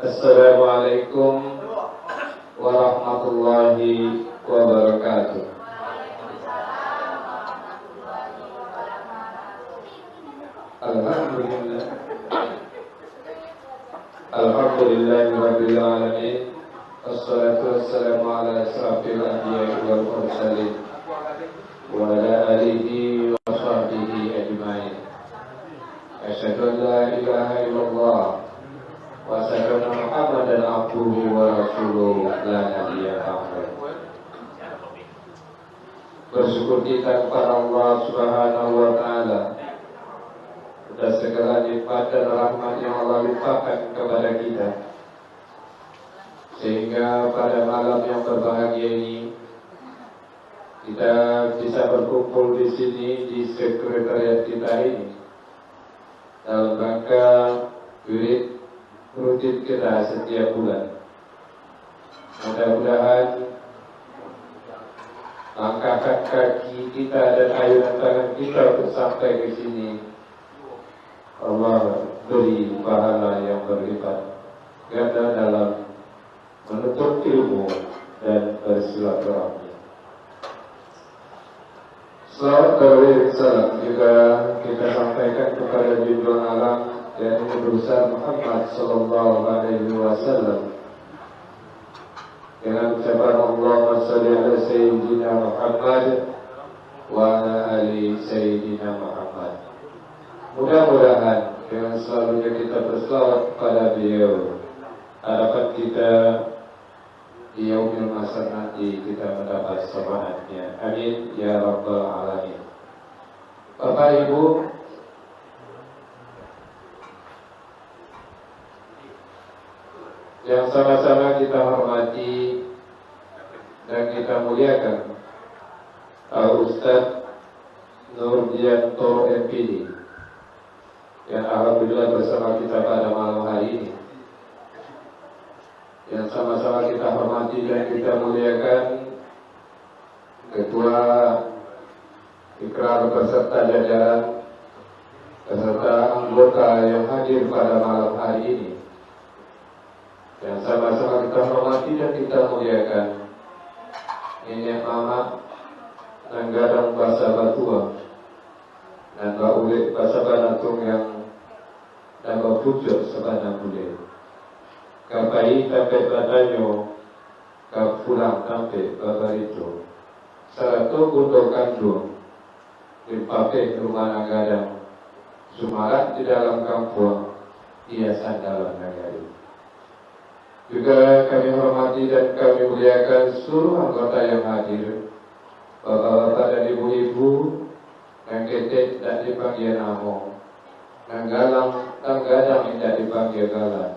Assalamualaikum warahmatullahi wabarakatuh. Alhamdulillah. Alhamdulillahirabbil alamin. Wassalatu wassalamu ala asrafil anbiya'i wal mursalin wa ala alihi wa sahbihi ajma'in. Asyhadu an la ilaha illallah wa asyhadu anna Muhammadan abduhu wa rasuluhu la nabiyya ba'dahu. Bersyukur kita kepada Allah Subhanahu wa taala atas segala nikmat dan rahmat yang Allah limpahkan kepada kita, sehingga pada malam yang berbahagia ini kita bisa berkumpul di sini di sekretariat kita ini dalam rangka wirid rutin kita setiap bulan. Mudah-mudahan langkah kaki kita dan ayunan tangan kita untuk sampai ke sini Allah beri pahala yang berlipat ganda dalam menuntut ilmu dan bersilaturahmi. Salawat dan salam juga kita sampaikan kepada junjungan alam dan Nabi Muhammad sallallahu alaihi wasallam dengan ucapan Allahumma shalli ala sayyidina Muhammad wa ala ali sayyidina Muhammad. Mudah-mudahan dengan selalunya kita berselawat kepada beliau, harapan kita di yaumil mahsyar nanti kita mendapat syafaatnya. Amin ya rabbal alamin. Bapak Ibu, yang sama-sama kita hormati dan kita muliakan Pak Ustadz Nurdianto MPD yang alhamdulillah bersama kita pada malam hari ini, yang sama-sama kita hormati dan kita muliakan Ketua Ikrar beserta jajaran beserta anggota yang hadir pada malam hari ini, yang sama-sama kita hormati dan kita muliakan Nenek Mama Nanggadang Basa Batua dan Mbak Ulit Basa Banatung yang dapat pucuk sebanang boleh kapai tapet batanyo kapulang tampe babarito sarato buto kandung di pape rumah Nanggadang sumarat di dalam kampung hiasan dalam nagari. Juga kami hormati dan kami muliakan seluruh anggota yang hadir, bapak-bapak dan ibu-ibu, yang ketek dan dipanggil namo, yang galang, yang gadang tidak dipanggil galang,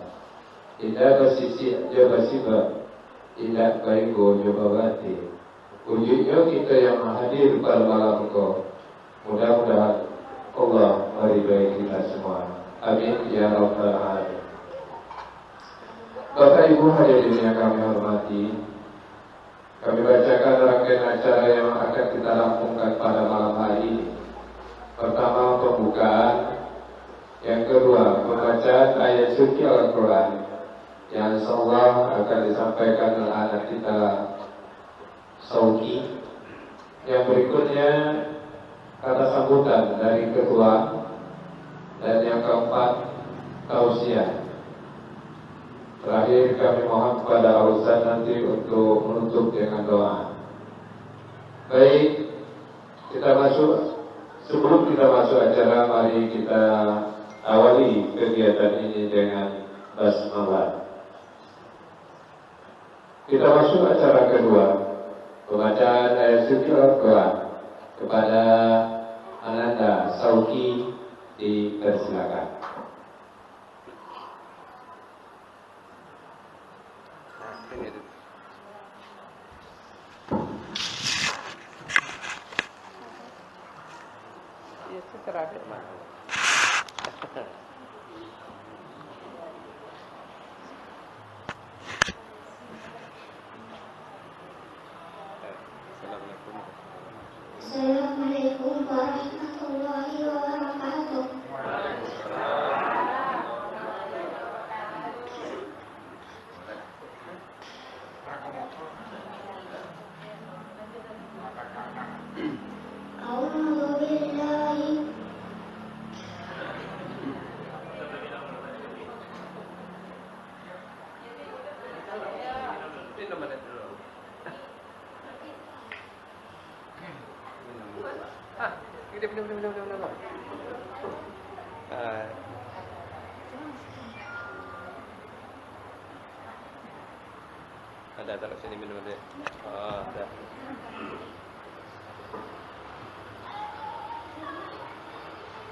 tidak bersisi jabasiba, tidak baigo jabawati. Wujudnya kita yang hadir pada malam kau, mudah-mudahan Allah meridai kita semua. Amin ya rabbal alamin. Bapak Ibu hadirin yang kami hormati, kami bacakan rangkaian acara yang akan kita rampungkan pada malam hari ini. Pertama pembukaan, yang kedua pembacaan ayat suci Al-Quran yang insyaallah akan disampaikan oleh anak kita Sauki. Yang berikutnya kata sambutan dari ketua, dan yang keempat tausiah. Terakhir kami mohon kepada Ustaz nanti untuk menutup dengan doa. Baik, sebelum kita masuk acara, mari kita awali kegiatan ini dengan basmalah. Kita masuk acara kedua, pembacaan ayat suci Al-Quran. Kepada Ananda Sauki dipersilakan. Terakhir mah. Assalamualaikum warahmatullahi wabarakatuh. Ada taruh sini minum deh. Oh, ada.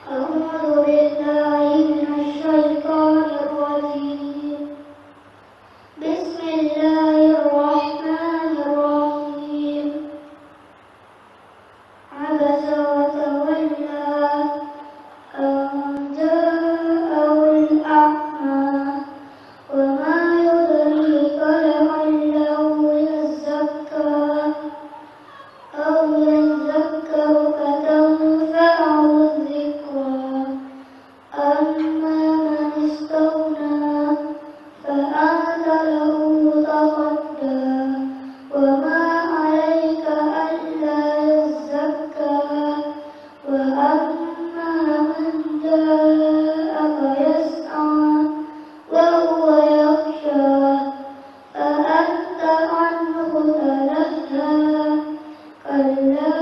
أعوذ بالله من الشيطان الرجيم بسم الله الرحمن الرحيم عبس وتولى أن جاءه الأعمى وما يدريك لعله يزكى أو يذكر فتنفعه الذكرى أما من استغنى فأنت له تصدى وما عليك ألا يزكى وأما من جاءك يسعى وهو يخشى فأنت عنه تلهى كلا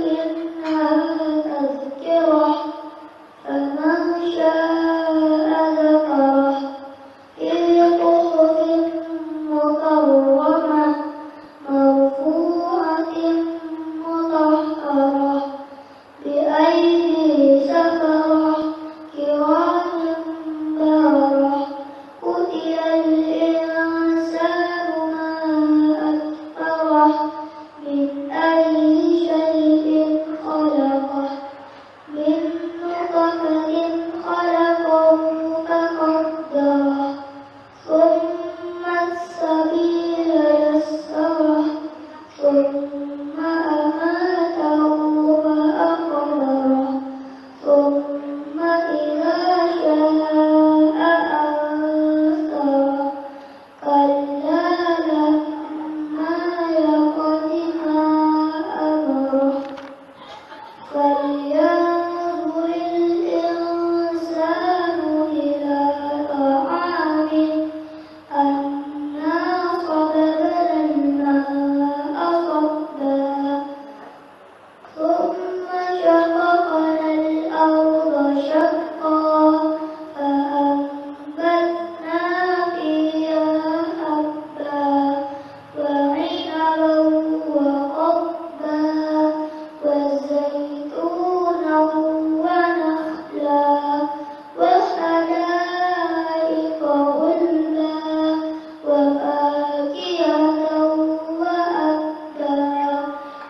إنها تذكرة فمن شاء ذكره في صحف مكرمة مرفوعة مطهرة بأيدي سفرة كرام بررة قتل الإنسان ما أكفره من أي شيء خلقه من نطفة خلقه فقدره ثم السبيل يسره ثم أماته فأقبره ثم إذا شاء أنثره كلا لما يقض ما أمره فلينظر الإنسان إلى طعامه أنا صببنا الماء صبا ثم شققنا الأرض شقا فأنبتنا فيها حبا وعنبا وقضبا وزيتونا ونخلا وحدائق غلبا وفاكهة وأبا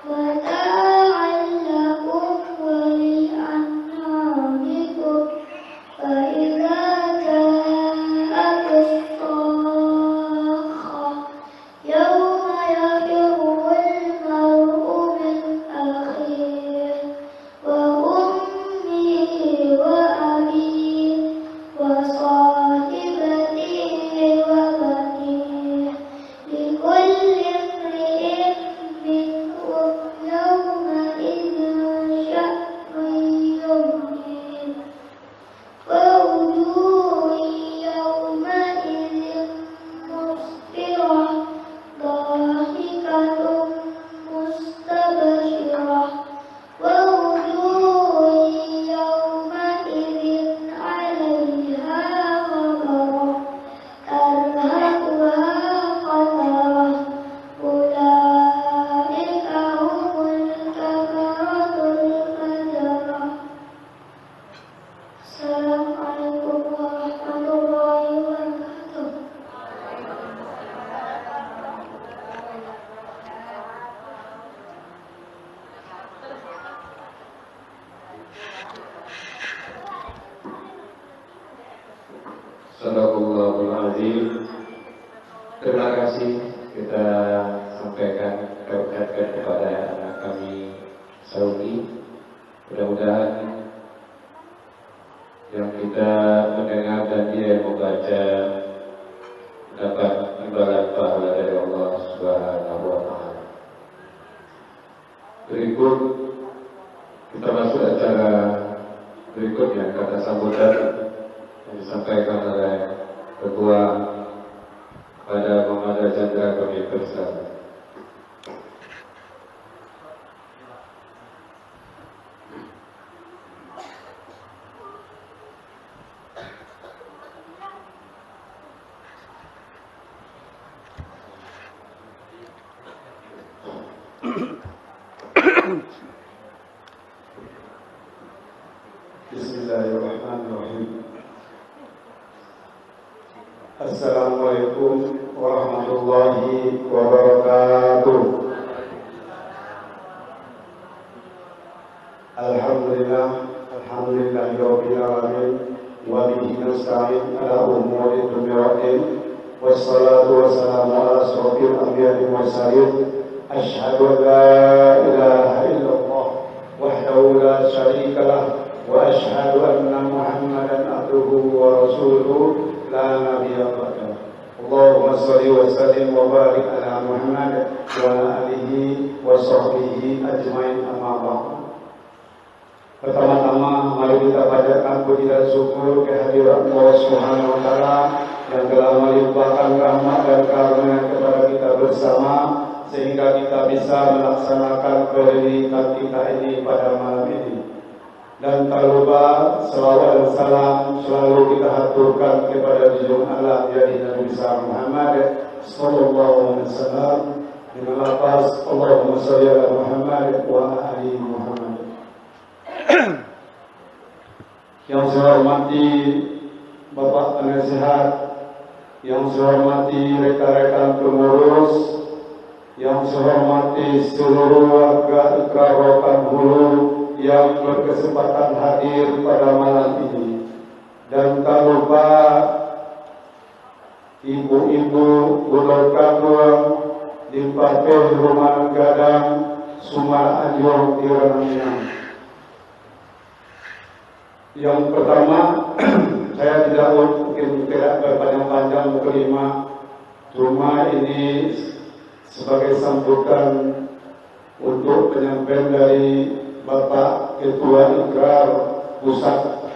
متاعا لكم ولأنعامكم فإذا جاءت الصاخة يوم يفر المرء من أخيه وأمه وأبيه وصاحبته وبنيه لكل امرئ منهم يومئذ شأن يغنيه ووجوه يومئذ مسفرة ضاحكة مستبشرة ووجوه يومئذ عليها غبرة ترهقها قترة أولئك هم الكفرة الفجرة السلام عليكم ورحمة الله وبركاته Sadaqallahul Azim. Terima kasih kita sampaikan, kita ucapkan kepada anak kami Saudi. Mudah-mudahan yang kita mendengar dan dia yang membaca dapat imbalan pahala dari Allah Subhanahu wa Ta'ala. Berikut kita masuk acara berikutnya, kata sambutan yang disampaikan oleh Ketua pada Muhammad Chandra kami bersama. Assalamualaikum warahmatullahi wabarakatuh. Alhamdulillah, alhamdulillahirabbil alamin wa bihi nasta'in ala umuri dunya wa din. Wassalatu wassalamu ala asyrofil anbiya'i wal mursalin. Asyhadu an la ilaha illallah wahdahu la syarika lah wa asyhadu anna Muhammadan abduhu wa rasuluhu la nabiyya ba'dahu. Allahumma shalli wa sallim wa barik ala Muhammad wa ala alihi wa sahbihi ajmain, amma ba'd. Pertama-tama mari kita panjatkan puji dan syukur kehadirat Allah Subhanahu wa taala yang telah melimpahkan rahmat dan karunia kepada kita bersama sehingga kita bisa melaksanakan pendidikan kita ini pada malam ini. Dan tak lupa selawat dan salam selalu kita haturkan kepada junjungan Allah yaitu Nabi besar Muhammad sallallahu alaihi wasallam dengan lafaz Allahumma shalli ala Muhammad wa ala ali Muhammad. Yang saya hormati Bapak Penasihat, yang saya hormati rekan-rekan pengurus, yang saya hormati seluruh warga Ikrar Rokan Hulu yang berkesempatan hadir pada malam ini, dan tak lupa ibu-ibu Gulor Kanduang di Parkir Rumah Gadang Sumar Anjong Tiranang. Yang pertama, saya mungkin tidak berpanjang-panjang kelima, cuma ini sebagai sambutan untuk penyampaian dari Bapak Ketua Ikrar Pusat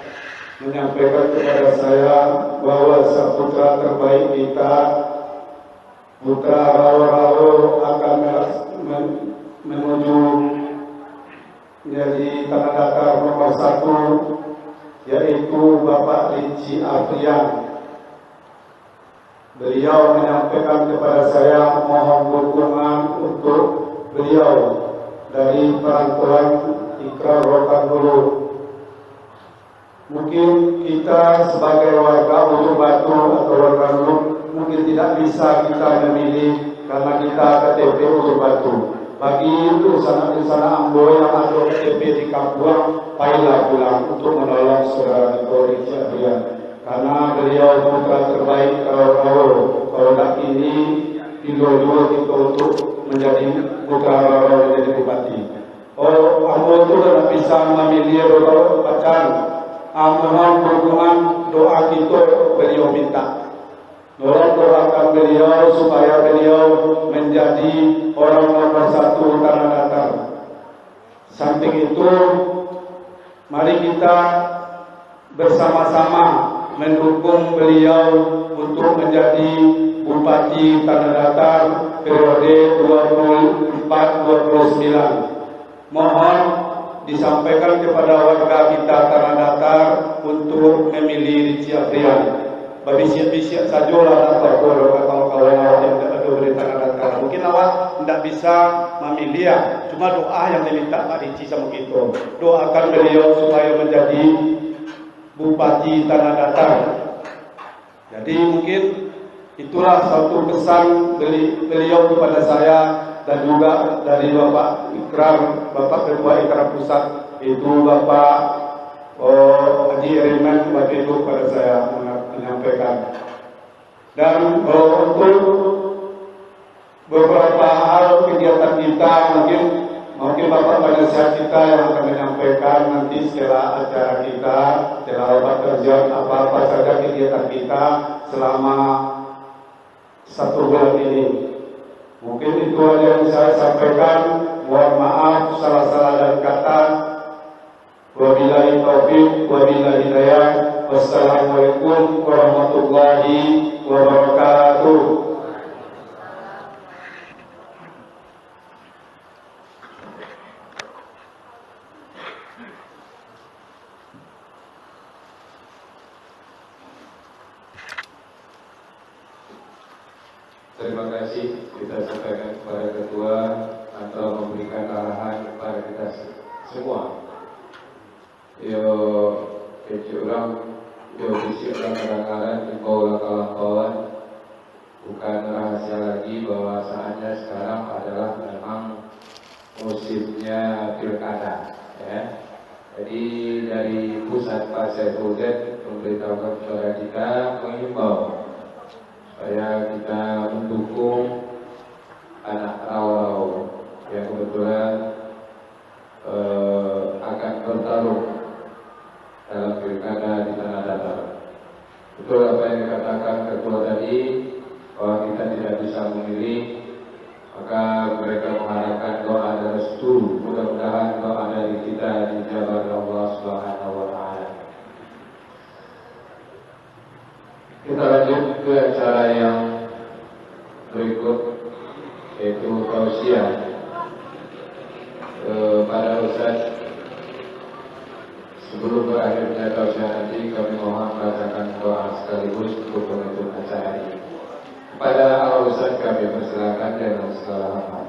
menyampaikan kepada saya bahwa putra terbaik kita, putra Rawo-Rawo akan menuju menjadi tanda daftar nomor 1, yaitu Bapak Rinci Afrian. Beliau menyampaikan kepada saya mohon dukungan untuk beliau dari perantauan Ikrar Rokan Hulu. Mungkin kita sebagai warga Ujung Batu atau warga Hulu mungkin tidak bisa kita memilih karena kita KTP Ujung Batu. Bagi itu sana Ambo yang ada KTP di Kapuang, payahlah pulang untuk menolong saudara Rinci Afrian. Karena beliau putra terbaik kalau tak ini dua kita untuk menjadi putra Rawo menjadi bupati. Ambo itu tidak bisa memilih pacar. Mohon dukungan doa kita beliau minta. Doakan beliau supaya beliau menjadi orang nomor 1 tanah datar. Samping itu, mari kita bersama-sama mendukung beliau untuk menjadi Bupati Tanah Datar periode 24-29. Mohon disampaikan kepada warga kita Tanah Datar untuk memilih Rinci Afrian. Bagi siap-siap sajalah atau kawan-kawan yang ada di Tanah Datar. Mungkin awak tidak bisa memilih ya, cuma doa yang diminta Pak Rinci sama kita. Doakan beliau supaya menjadi Bupati Tanah Datar. Jadi mungkin itulah satu pesan beliau kepada saya dan juga dari Bapak Ikrar, Bapak Ketua Ikrar Pusat itu Bapak Haji Eriman waktu itu kepada saya menyampaikan. Dan untuk beberapa hal kegiatan kita mungkin Bapak Penasihat kita yang akan menyampaikan nanti setelah acara kita, setelah Bapak kerja apa saja kegiatan kita selama 1 bulan ini. Mungkin itu aja yang saya sampaikan. Mohon maaf salah-salah dan kata. Wabillahi taufiq wabillahi hidayah. Wassalamualaikum warahmatullahi wabarakatuh. Terima kasih kita sampaikan kepada Ketua atau memberikan arahan kepada kita semua. Yo, orang, yo bisi orang kadang-kadang, kau kalah kawan, sekali lagi bahwa saatnya sekarang adalah memang musimnya pilkada, ya. Jadi dari pusat Pak Saifuddin memberitahukan kepada kita, mengimbau supaya kita mendukung anak Rau-Rau yang kebetulan akan bertarung dalam pilkada di Tanah Datar. Betul apa yang dikatakan ketua tadi, bahwa kita tidak bisa memilih, maka mereka mengharapkan doa dan restu. Mudah-mudahan doa dari kita dijabah Allah Subhanahu wa taala. Kita lanjut ke acara yang berikut, yaitu tausiah pada Ustaz. Sebelum berakhirnya tausiah nanti, kami mohon membacakan doa sekaligus untuk penutup acara ini. Kepada Al Ustaz kami persilakan dengan segala hormat.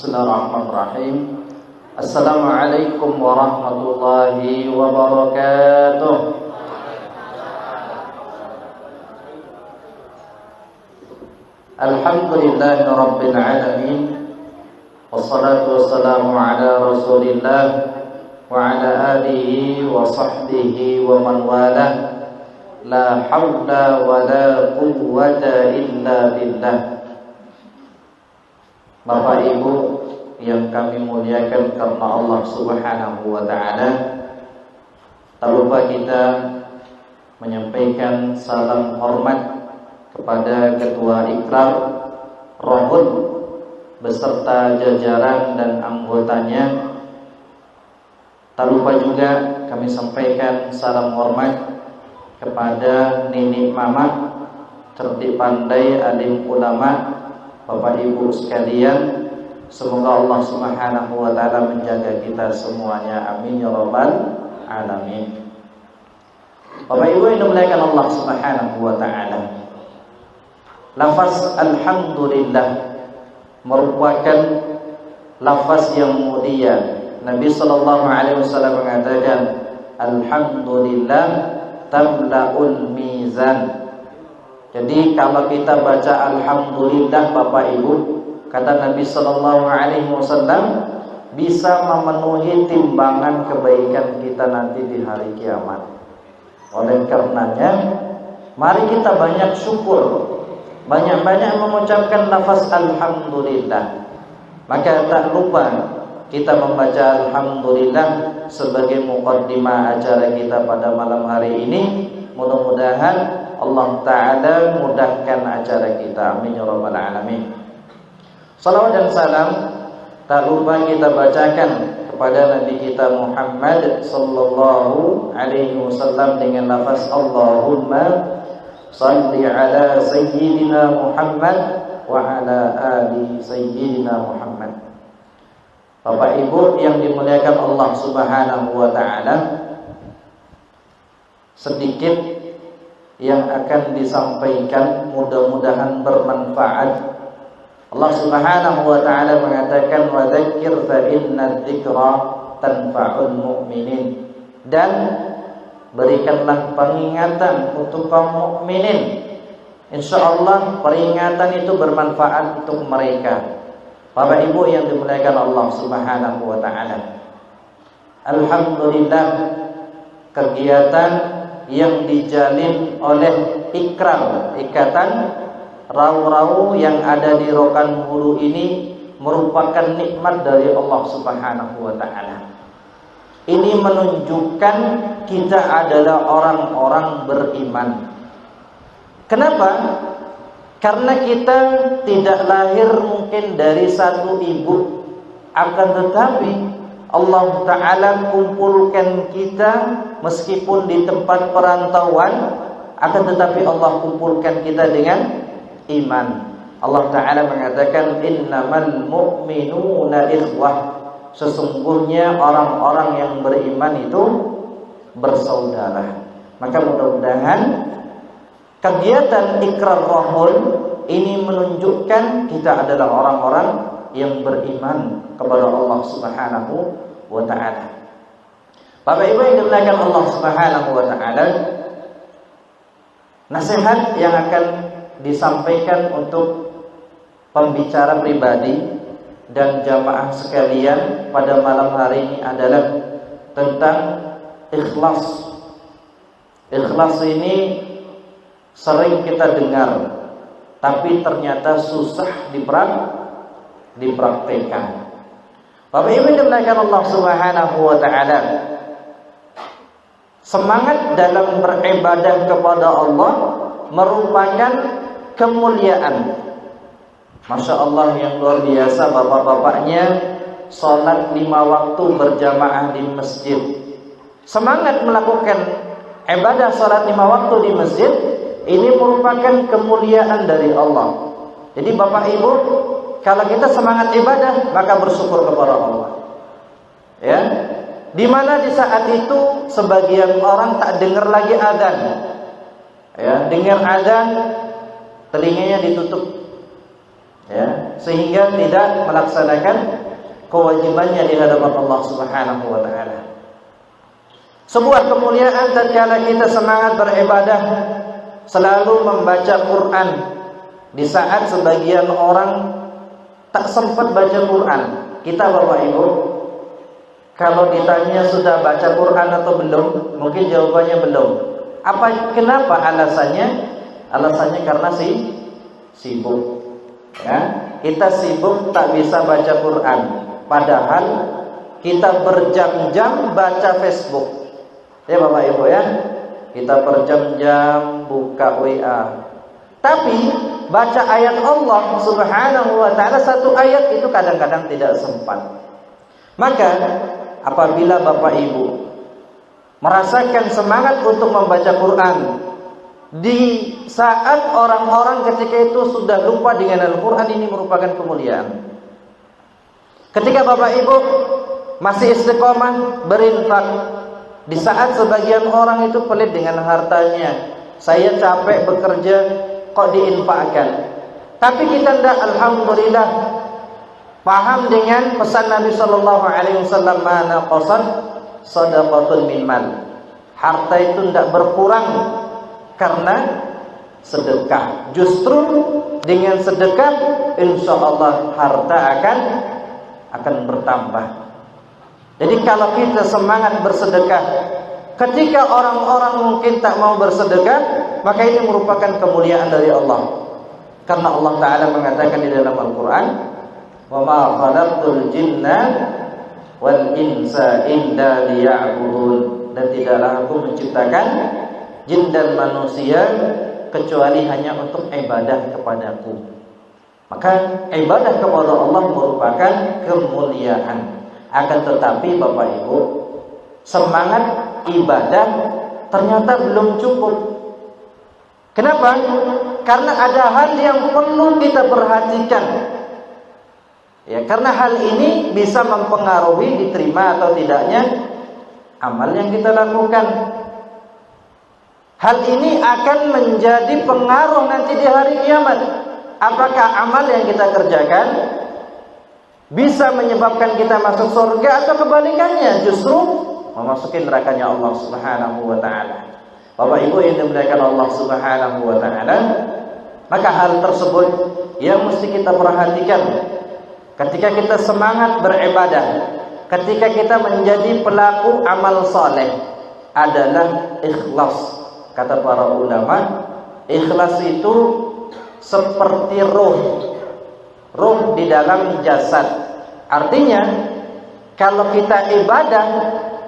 Bismillahirrahmanirrahim. Assalamualaikum warahmatullahi wabarakatuh. Alhamdulillahi rabbil alamin. Wassalatu wassalamu ala Rasulillah wa ala alihi wa sahbihi wa man walah. La hawla wa la quwwata illa billah. Bapak Ibu yang kami muliakan karena Allah Subhanahu wa taala, tak lupa kita menyampaikan salam hormat kepada Ketua Ikrar Rohun beserta jajaran dan anggotanya. Tak lupa juga kami sampaikan salam hormat kepada Nenek Mama, cerdik pandai alim ulama, Bapak Ibu sekalian. Semoga Allah Subhanahu wa taala menjaga kita semuanya, amin ya rabbal alamin. Bapak Ibu yang dimuliakan Allah Subhanahu wa taala, lafaz alhamdulillah merupakan lafaz yang mulia. Nabi sallallahu alaihi wasallam mengatakan, alhamdulillah tamla'ul mizan. Jadi kalau kita baca alhamdulillah Bapak Ibu, kata Nabi sallallahu alaihi wasallam, bisa memenuhi timbangan kebaikan kita nanti di hari kiamat. Oleh karenanya, mari kita banyak syukur, banyak-banyak mengucapkan lafaz alhamdulillah. Maka tak lupa kita membaca alhamdulillah sebagai muqaddimah acara kita pada malam hari ini. Mudah-mudahan Allah Ta'ala mudahkan acara kita, amin ya rabbal alamin. Salawat dan salam tak lupa kita bacakan kepada Nabi kita Muhammad sallallahu alaihi wasallam dengan lafaz Allahumma salli ala sayyidina Muhammad wa ala ali sayyidina Muhammad. Bapak Ibu yang dimuliakan Allah Subhanahu wa taala, sedikit yang akan disampaikan mudah-mudahan bermanfaat. Allah Subhanahu wa taala mengatakan, wa dzakir fa inna dzikra tanfa'ul mu'minin, dan berikanlah peringatan untuk kaum mukminin. Insyaallah peringatan itu bermanfaat untuk mereka. Bapak Ibu yang dimuliakan Allah Subhanahu wa taala, alhamdulillah kegiatan yang dijalin oleh Ikrar, Ikatan Rau-Rau yang ada di Rokan Hulu ini merupakan nikmat dari Allah Subhanahu wa taala. Ini menunjukkan kita adalah orang-orang beriman. Kenapa? Karena kita tidak lahir mungkin dari satu ibu, akan tetapi Allah Ta'ala kumpulkan kita meskipun di tempat perantauan, akan tetapi Allah kumpulkan kita dengan iman. Allah Ta'ala mengatakan innamal mu'minuna ikhwah, sesungguhnya orang-orang yang beriman itu bersaudara. Maka mudah-mudahan kegiatan ikrar rahul ini menunjukkan kita adalah orang-orang yang beriman kepada Allah Subhanahu wa Ta'ala. Bapak Ibu yang dimuliakan Allah Subhanahu wa Ta'ala, nasihat yang akan disampaikan untuk pembicara pribadi dan jamaah sekalian pada malam hari ini adalah tentang ikhlas. Ikhlas ini sering kita dengar, tapi ternyata susah dipraktekkan. Bapak Ibu yang dimuliakan Allah Subhanahu wa Ta'ala, semangat dalam beribadah kepada Allah merupakan kemuliaan. Masya Allah yang luar biasa bapak-bapaknya, sholat 5 waktu berjamaah di masjid. Semangat melakukan ibadah sholat 5 waktu di masjid ini merupakan kemuliaan dari Allah. Jadi Bapak Ibu, kalau kita semangat ibadah, maka bersyukur kepada Allah. Ya, di mana di saat itu sebagian orang tak dengar lagi azan. Ya, dengar azan, telinganya ditutup. Ya, sehingga tidak melaksanakan kewajibannya di hadapan Allah Subhanahu wa Ta'ala. Sebuah kemuliaan tatkala kita semangat beribadah, selalu membaca Quran. Di saat sebagian orang tak sempat baca Quran, kita Bapak Ibu, kalau ditanya sudah baca Quran atau belum, mungkin jawabannya belum. Kenapa alasannya? Alasannya karena sibuk. Ya, kita sibuk tak bisa baca Quran, padahal kita berjam-jam baca Facebook. Ya Bapak Ibu ya, kita berjam-jam buka WA. Tapi baca ayat Allah Subhanahu wa Ta'ala, satu ayat itu kadang-kadang tidak sempat. Maka apabila Bapak Ibu merasakan semangat untuk membaca Quran di saat orang-orang ketika itu sudah lupa dengan Al-Quran, ini merupakan kemuliaan. Ketika Bapak Ibu masih istiqomah berinfak, di saat sebagian orang itu pelit dengan hartanya, saya capek bekerja kok diinfakkan. Tapi kita tidak, alhamdulillah, paham dengan pesan Nabi Sallallahu Alaihi Wasallam, mana qasad sadaqatun min mal. Harta itu tidak berkurang karena sedekah. Justru dengan sedekah, insya Allah harta akan bertambah. Jadi kalau kita semangat bersedekah, ketika orang-orang mungkin tak mau bersedekah, maka ini merupakan kemuliaan dari Allah. Karena Allah Ta'ala mengatakan di dalam Al-Quran, wa ma khalaqtul jinna wal insa illa liya'budun, dan tidaklah aku menciptakan jin dan manusia kecuali hanya untuk ibadah kepadaku. Maka ibadah kepada Allah merupakan kemuliaan. Akan tetapi Bapak Ibu, semangat ibadah ternyata belum cukup. Kenapa? Karena ada hal yang perlu kita perhatikan. Ya, karena hal ini bisa mempengaruhi diterima atau tidaknya amal yang kita lakukan. Hal ini akan menjadi pengaruh nanti di hari kiamat. Apakah amal yang kita kerjakan bisa menyebabkan kita masuk surga, atau kebalikannya justru memasuki nerakanya Allah Subhanahu wa Ta'ala. Bapak Ibu yang dimuliakan Allah Subhanahu wa Ta'ala, maka hal tersebut yang mesti kita perhatikan ketika kita semangat beribadah, ketika kita menjadi pelaku amal saleh, adalah ikhlas. Kata para ulama, ikhlas itu seperti ruh di dalam jasad. Artinya kalau kita ibadah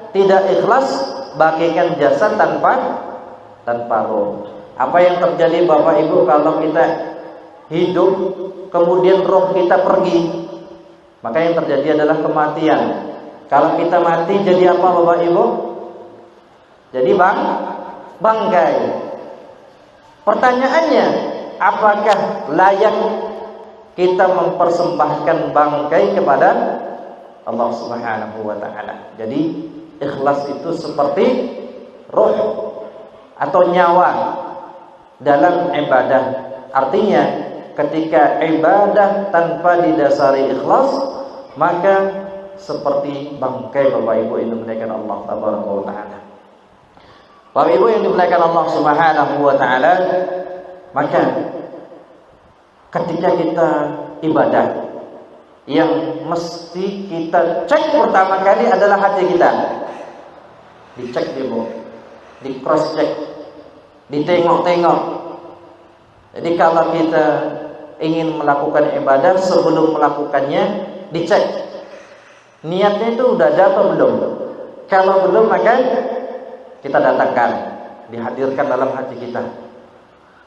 tidak ikhlas, bagaikan jasad tanpa ruh. Apa yang terjadi Bapak Ibu kalau kita hidup kemudian roh kita pergi? Maka yang terjadi adalah kematian. Kalau kita mati jadi apa Bapak Ibu? Jadi bangkai. Pertanyaannya, apakah layak kita mempersembahkan bangkai kepada Allah Subhanahu wa taala? Jadi ikhlas itu seperti roh atau nyawa dalam ibadah. Artinya ketika ibadah tanpa didasari ikhlas, maka seperti bangkai Bapak Ibu yang dimuliakan Allah Tabaraka wa taala. Bapak Ibu yang dimuliakan Allah Subhanahu wa taala, maka ketika kita ibadah, yang mesti kita cek pertama kali adalah hati kita. Dicek Ibu, di cross check, ditengok-tengok. Jadi kalau kita ingin melakukan ibadah, sebelum melakukannya dicek niatnya itu udah ada atau belum. Kalau belum, maka kita datangkan, dihadirkan dalam hati kita.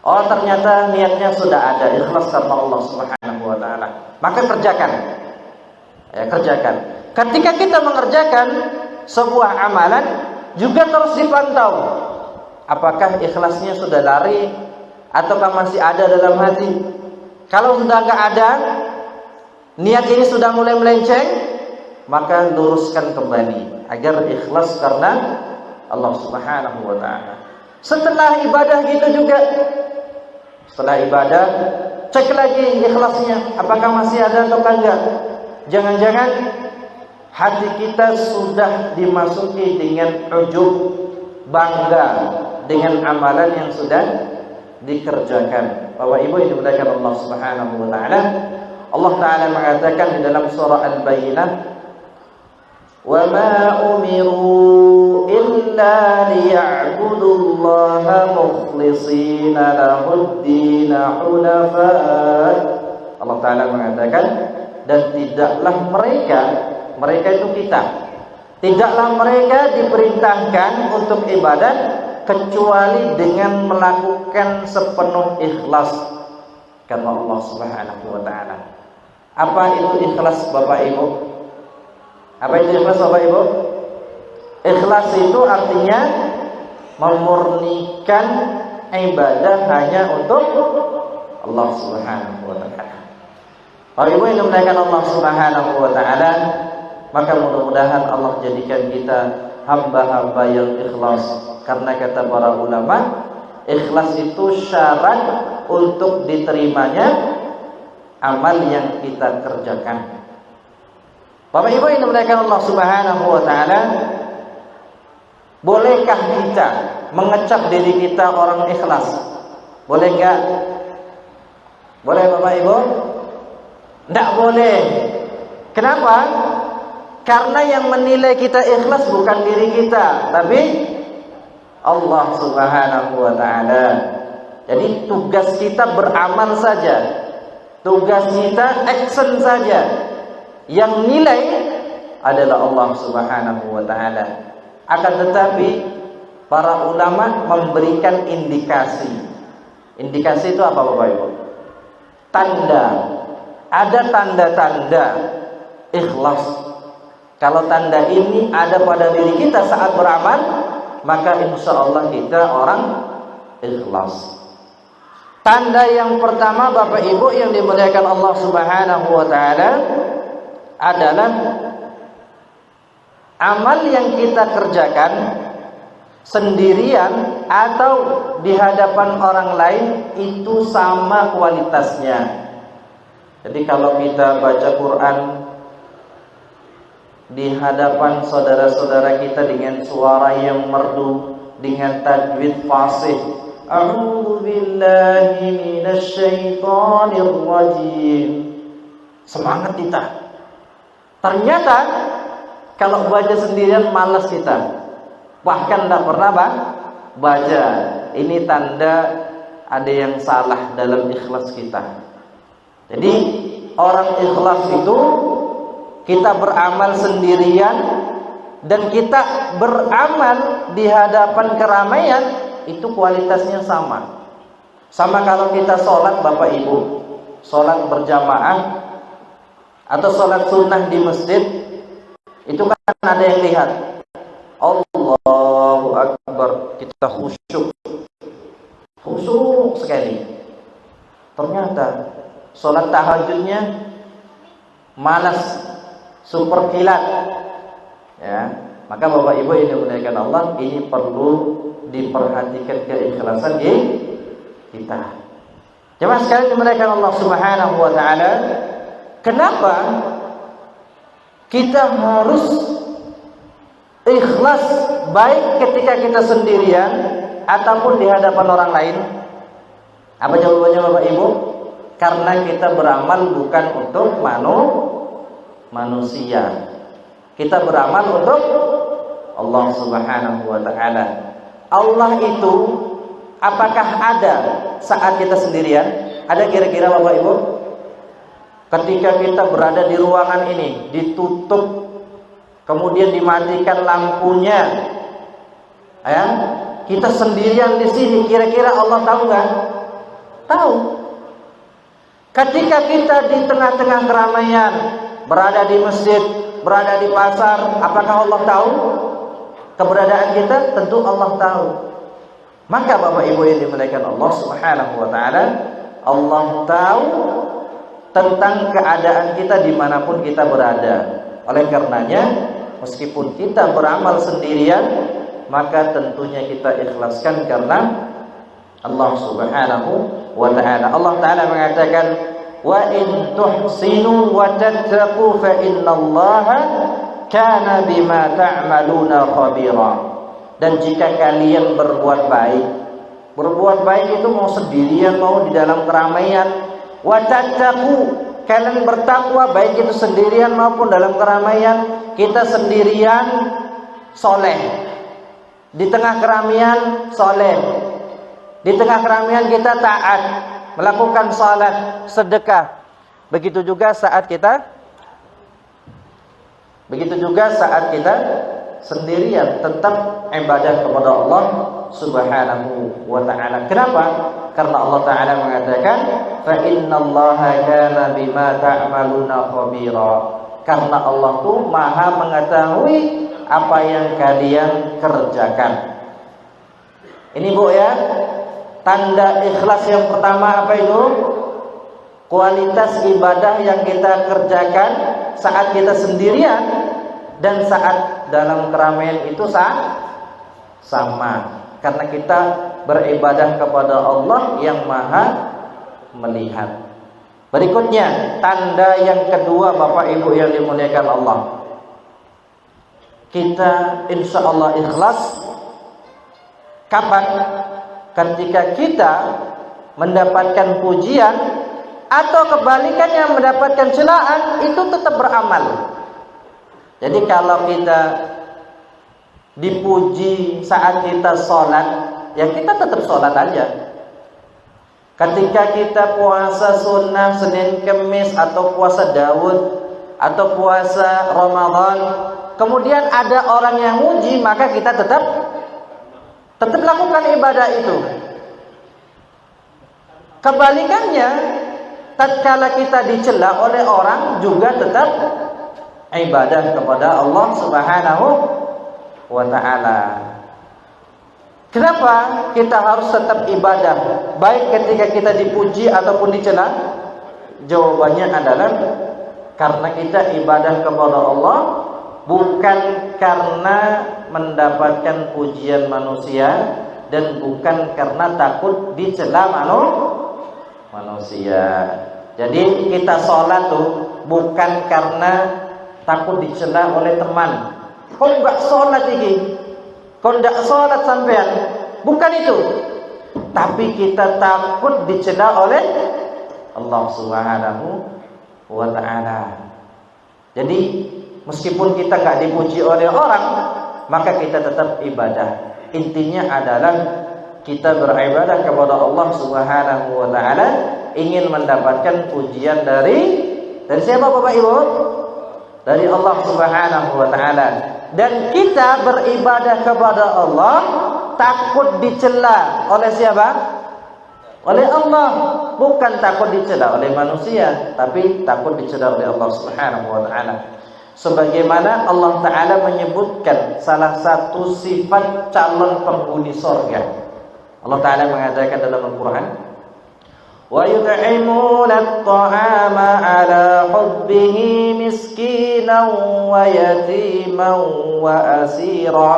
Oh, ternyata niatnya sudah ada, ikhlas karena Allah Subhanahu wa taala. Maka kerjakan. Ya, kerjakan. Ketika kita mengerjakan sebuah amalan, juga terus dipantau. Apakah ikhlasnya sudah lari ataukah masih ada dalam hati? Kalau sudah enggak ada, niat ini sudah mulai melenceng, maka luruskan kembali agar ikhlas karena Allah Subhanahu wa taala. Setelah ibadah gitu juga. Setelah ibadah, cek lagi ikhlasnya, apakah masih ada atau enggak. Jangan-jangan hati kita sudah dimasuki dengan ujub, bangga dengan amalan yang sudah dikerjakan. Bapak Ibu yang dimuliakan Allah Subhanahu wa taala, Allah taala mengatakan di dalam surah Al-Bayyinah, "Wa ma umiru illa liya'budullaha mukhlishina lahud-din hunafa." Allah taala mengatakan, dan tidaklah mereka itu kita, tidaklah mereka diperintahkan untuk ibadat kecuali dengan melakukan sepenuh ikhlas karena Allah Subhanahu wa taala. Apa itu ikhlas Bapak Ibu? Apa itu ikhlas Bapak Ibu? Ikhlas itu artinya memurnikan ibadah hanya untuk Allah Subhanahu wa taala. Bapak Ibu yang dimuliakan Allah Subhanahu wa taala, maka mudah-mudahan Allah jadikan kita hamba-hamba yang ikhlas. Karena kata para ulama, ikhlas itu syarat untuk diterimanya amal yang kita kerjakan. Bapak Ibu yang dimuliakan Allah Subhanahu wa taala, bolehkah kita mengecap diri kita orang ikhlas? Boleh enggak? Boleh Bapak Ibu? Enggak boleh. Kenapa? Karena yang menilai kita ikhlas bukan diri kita, tapi Allah Subhanahu wa taala. Jadi tugas kita beramal saja. Tugas kita action saja. Yang nilai adalah Allah Subhanahu wa taala. Akan tetapi para ulama memberikan indikasi. Indikasi itu apa Bapak Ibu? Tanda. Ada tanda-tanda ikhlas. Kalau tanda ini ada pada diri kita saat beramal, maka insya Allah kita orang ikhlas. Tanda yang pertama Bapak Ibu yang dimuliakan Allah Subhanahu wa taala adalah amal yang kita kerjakan sendirian atau di hadapan orang lain itu sama kualitasnya. Jadi kalau kita baca Quran di hadapan saudara-saudara kita dengan suara yang merdu, dengan tajwid fasih, a'udzu billahi minasyaitonir rajim, semangat kita. Ternyata kalau baca sendirian malas kita, bahkan tidak pernah baca. Ini tanda ada yang salah dalam ikhlas kita. Jadi orang ikhlas itu kita beramal sendirian dan kita beramal di hadapan keramaian, itu kualitasnya sama. Sama kalau kita sholat Bapak Ibu, sholat berjamaah atau sholat sunnah di masjid, Itu kan ada yang lihat. Allahu Akbar, kita khusyuk sekali. Ternyata sholat tahajudnya malas, super kilat. Ya, maka Bapak Ibu yang dimuliakan Allah, ini perlu diperhatikan keikhlasan kita. Jemaah sekalian dimuliakan Allah Subhanahu wa taala, kenapa kita harus ikhlas baik ketika kita sendirian ataupun di hadapan orang lain? Apa jawabannya Bapak Ibu? Karena kita beramal bukan untuk manusia. Kita beramal untuk Allah Subhanahu wa taala. Allah itu apakah ada saat kita sendirian? Ada kira-kira Bapak Ibu? Ketika kita berada di ruangan ini, ditutup, kemudian dimatikan lampunya, ya, kita sendirian di sini, kira-kira Allah tahu nggak? Tahu. Ketika kita di tengah-tengah keramaian, berada di masjid, berada di pasar, apakah Allah tahu keberadaan kita? Tentu Allah tahu. Maka Bapak Ibu yang dimuliakan Allah Subhanahu wa taala, Allah tahu tentang keadaan kita dimanapun kita berada. Oleh karenanya, meskipun kita beramal sendirian, maka tentunya kita ikhlaskan karena Allah Subhanahu wa taala. Allah taala mengatakan, wa in tuhsinu wa tattaqu fa innallaha kana bima ta'maluna khabira. Dan jika kalian berbuat baik itu mau sendirian mau di dalam keramaian, wa tattaqu, kalian bertakwa baik itu sendirian maupun dalam keramaian. Kita sendirian soleh, di tengah keramaian soleh, di tengah keramaian kita taat, melakukan salat, sedekah. Begitu juga saat kita sendirian, tetap ibadah kepada Allah Subhanahu wa taala. Kenapa? Karena Allah taala mengatakan, fa innallaha kana bima ta'maluna khabira. Karena Allah tuh Maha mengetahui apa yang kalian kerjakan. Ini Bu ya, tanda ikhlas yang pertama apa itu? Kualitas ibadah yang kita kerjakan saat kita sendirian dan saat dalam keramaian itu sama. Karena kita beribadah kepada Allah yang Maha melihat. Berikutnya, tanda yang kedua Bapak Ibu yang dimuliakan Allah, kita insya Allah ikhlas kapan? Ketika kita mendapatkan pujian atau kebalikannya mendapatkan celaan, itu tetap beramal. Jadi kalau kita dipuji saat kita sholat, ya kita tetap sholat aja. Ketika kita puasa sunnah Senin Kemis atau puasa Daud atau puasa Ramadan, kemudian ada orang yang muji, maka kita tetap lakukan ibadah itu. Kebalikannya, tatkala kita dicela oleh orang, juga tetap ibadah kepada Allah Subhanahu wa taala. Kenapa kita harus tetap ibadah baik ketika kita dipuji ataupun dicela? Jawabannya adalah karena kita ibadah kepada Allah bukan karena mendapatkan pujian manusia dan bukan karena takut dicela manusia. Jadi kita sholat tuh bukan karena takut dicela oleh teman. Kok enggak sholat ini? Kok enggak sholat sampean? Bukan itu. Tapi kita takut dicela oleh Allah Subhanahu wa taala. Jadi meskipun kita enggak dipuji oleh orang, maka kita tetap ibadah. Intinya adalah kita beribadah kepada Allah Subhanahu wa taala, ingin mendapatkan pujian dari siapa Bapak Ibu? Dari Allah Subhanahu wa taala. Dan kita beribadah kepada Allah takut dicela oleh siapa? Oleh Allah. Bukan takut dicela oleh manusia, tapi takut dicela oleh Allah Subhanahu wa taala. sebagaimana Allah Ta'ala menyebutkan salah satu sifat calon penghuni surga. Allah Ta'ala mengatakan dalam Al-Quran, wa yut'imuna at-ta'ama ala hubbihi miskinan wa yatiman wa asira.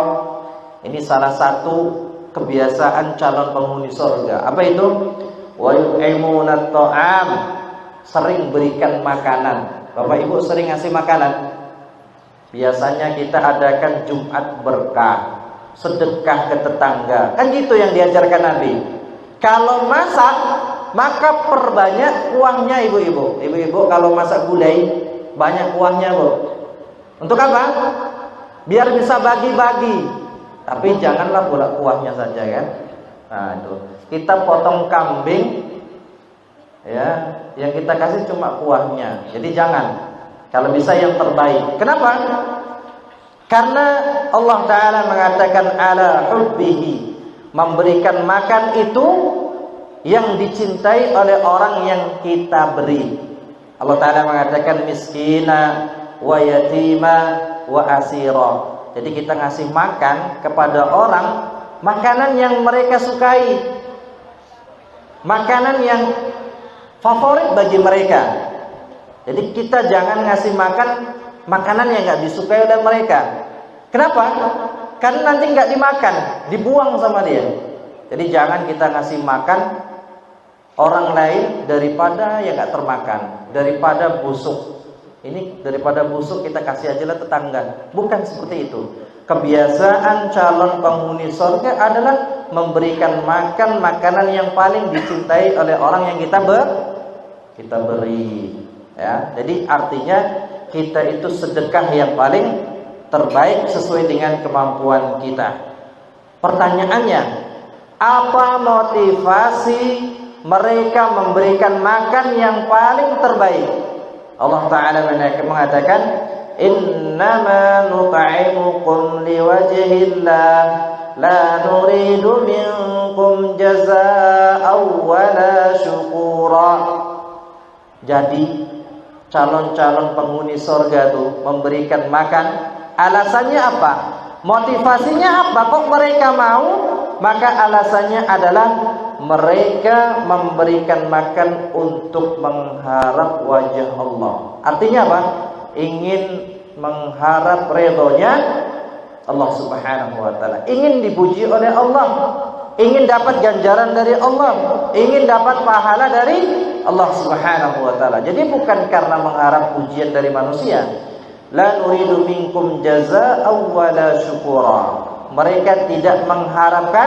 Ini salah satu kebiasaan calon penghuni surga. Apa itu? Wa yut'imuna at-ta'am, sering berikan makanan. Bapak Ibu sering ngasih makanan? Biasanya kita adakan Jumat berkah, sedekah ke tetangga. Kan gitu yang diajarkan Nabi. Kalau masak, maka perbanyak uangnya ibu-ibu. Ibu-ibu kalau masak gulai, banyak uangnya, Bu. Untuk apa? Biar bisa bagi-bagi. Tapi janganlah pula kuahnya saja, kan? Nah, itu. Kita potong kambing, ya, yang kita kasih cuma kuahnya. Jadi jangan. Kalau bisa yang terbaik. Kenapa? Karena Allah Ta'ala mengatakan ala hubbihi, memberikan makan itu yang dicintai oleh orang yang kita beri. Allah Ta'ala mengatakan miskina wa yatima wa asira. Jadi kita ngasih makan kepada orang makanan yang mereka sukai, makanan yang favorit bagi mereka. Jadi kita jangan ngasih makan makanan yang nggak disukai oleh mereka. Kenapa? Karena nanti nggak dimakan, dibuang sama dia. Jadi jangan kita ngasih makan orang lain daripada yang nggak termakan, daripada busuk. Ini daripada busuk kita kasih aja lah tetangga. Bukan seperti itu. Kebiasaan calon penghuni surga adalah memberikan makan makanan yang paling dicintai oleh orang yang kita beri. Ya, jadi artinya kita itu sedekah yang paling terbaik sesuai dengan kemampuan kita. Pertanyaannya, apa motivasi mereka memberikan makan yang paling terbaik? Allah Ta'ala mengatakan, innama nut'imukum liwajhillah la nuridu minkum jazaa'an wala syukura. Jadi calon-calon penghuni surga itu memberikan makan, alasannya apa? Motivasinya apa? Kok mereka mau? Maka alasannya adalah mereka memberikan makan untuk mengharap wajah Allah. Artinya apa? Ingin mengharap ridhonya Allah Subhanahu wa Ta'ala, ingin dipuji oleh Allah, ingin dapat ganjaran dari Allah, ingin dapat pahala dari Allah Subhanahu wa Ta'ala. Jadi bukan karena mengharap pujian dari manusia. La nuridu minkum jazaa'an wala syukura. Mereka tidak mengharapkan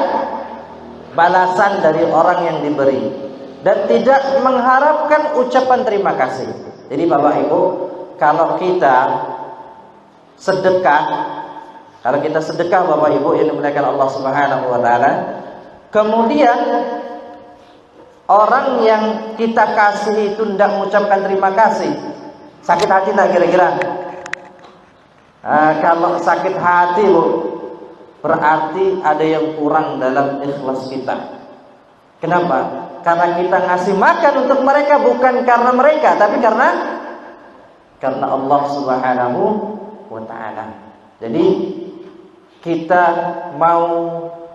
balasan dari orang yang diberi dan tidak mengharapkan ucapan terima kasih. Jadi Bapak Ibu, kalau kita sedekah, Bapak Ibu yang dimuliakan Allah Subhanahu wa Ta'ala, kemudian orang yang kita kasih itu tidak mengucapkan terima kasih, sakit hati tidak kira-kira? Kalau sakit hati, Bu, berarti ada yang kurang dalam ikhlas kita. Kenapa? Karena kita ngasih makan untuk mereka bukan karena mereka, tapi karena Allah Subhanahu wa Ta'ala. Jadi kita mau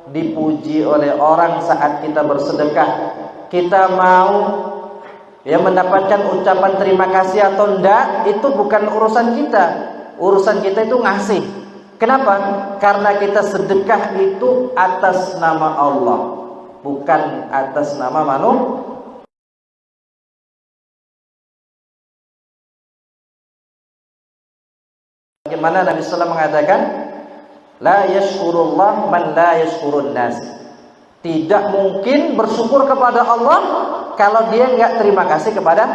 dipuji oleh orang saat kita bersedekah, kita mau mendapatkan ucapan terima kasih atau enggak, itu bukan urusan kita. Urusan kita itu ngasih. Kenapa? Karena kita sedekah itu atas nama Allah, bukan atas nama manusia. Bagaimana Nabi SAW mengatakan, la yashkurullah man la yashkurun nas. Tidak mungkin bersyukur kepada Allah kalau dia nggak terima kasih kepada